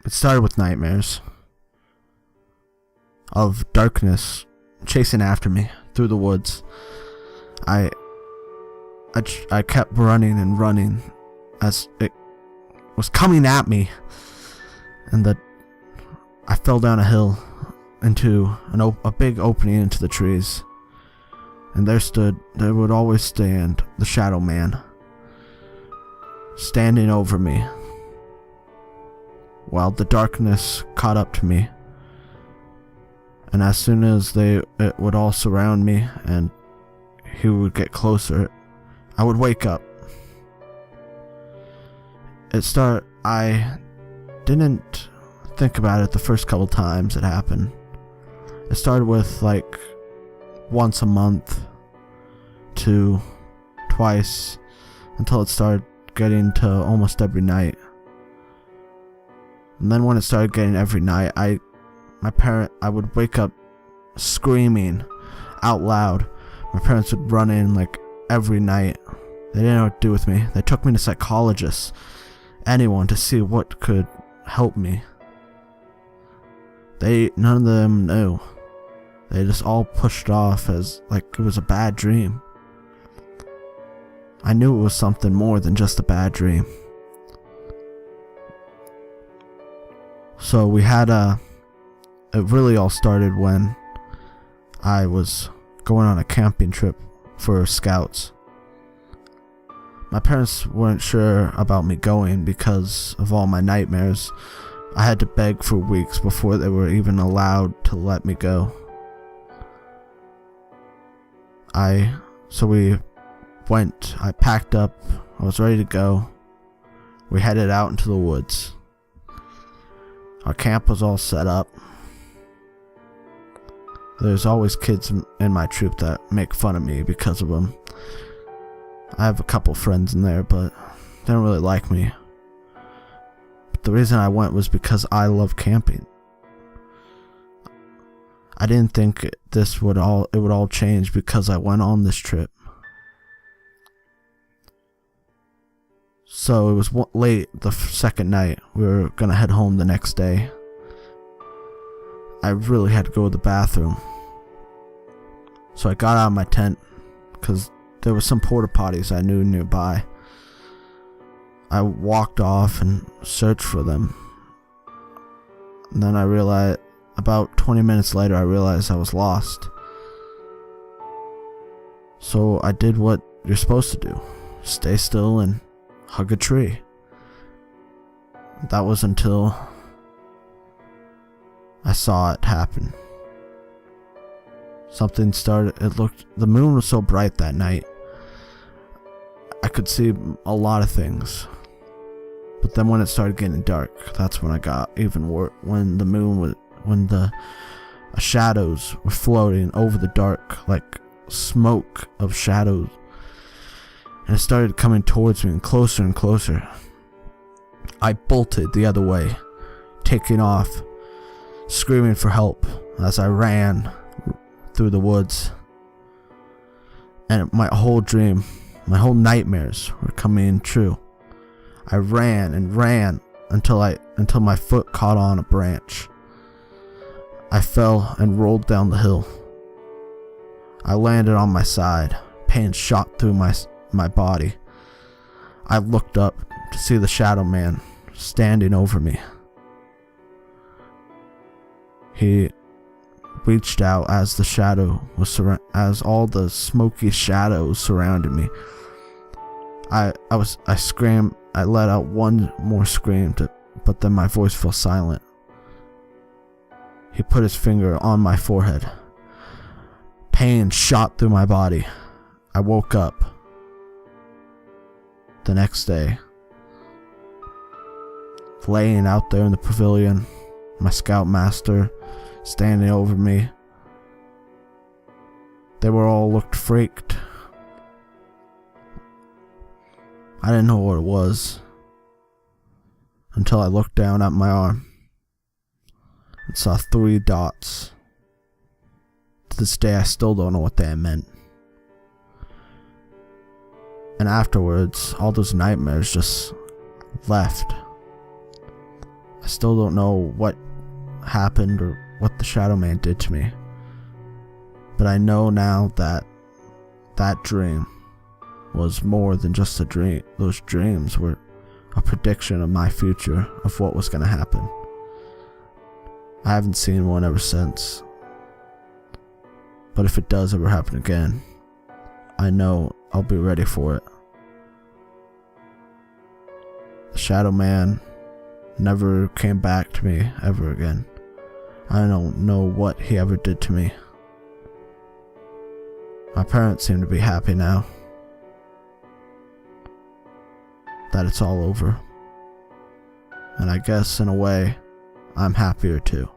It started with nightmares of darkness chasing after me through the woods. I kept running and running as it was coming at me, and I fell down a hill into a big opening into the trees, and there would always stand the Shadow Man, standing over me, while the darkness caught up to me. And as soon as it would all surround me and he would get closer, I would wake up. I didn't think about it the first couple times it happened. It started with like once a month to twice, until it started getting to almost every night. And then when it started getting every night, I would wake up screaming out loud. My parents would run in like every night. They didn't know what to do with me. They took me to psychologists, anyone, to see what could help me. None of them knew. They just all pushed off as like it was a bad dream. I knew it was something more than just a bad dream. So it really all started when I was going on a camping trip for scouts. My parents weren't sure about me going because of all my nightmares. I had to beg for weeks before they were even allowed to let me go. So we went, I packed up, I was ready to go. We headed out into the woods. Our camp was all set up. There's always kids in my troop that make fun of me because of them. I have a couple friends in there, but they don't really like me. But the reason I went was because I love camping. I didn't think it would all change because I went on this trip. So it was late the second night. We were gonna head home the next day. I really had to go to the bathroom. So I got out of my tent because there were some porta potties I knew nearby. I walked off and searched for them. And then I realized, about 20 minutes later, I realized I was lost. So I did what you're supposed to do. Stay still and hug a tree. That was until I saw it happen. Something started, the moon was so bright that night. I could see a lot of things. But then when it started getting dark, that's when I got even worse. When the shadows were floating over the dark, like smoke of shadows. And it started coming towards me and closer. I bolted the other way, taking off, screaming for help as I ran through the woods. And my whole nightmares were coming true. I ran and ran until my foot caught on a branch. I fell and rolled down the hill. I landed on my side. Pain shot through my body. I looked up to see the Shadow Man standing over me. He reached out as as all the smoky shadows surrounded me. I screamed. I let out one more scream, but then my voice fell silent. He put his finger on my forehead. Pain shot through my body. I woke up the next day, laying out there in the pavilion, my scoutmaster standing over me. They were all looked freaked. I didn't know what it was until I looked down at my arm and saw 3 dots. To this day, I still don't know what that meant. And afterwards, all those nightmares just left. I still don't know what happened or what the Shadow Man did to me. But I know now that that dream was more than just a dream. Those dreams were a prediction of my future, of what was going to happen. I haven't seen one ever since. But if it does ever happen again, I know I'll be ready for it. The Shadow Man never came back to me ever again. I don't know what he ever did to me. My parents seem to be happy now that it's all over. And I guess in a way, I'm happier too.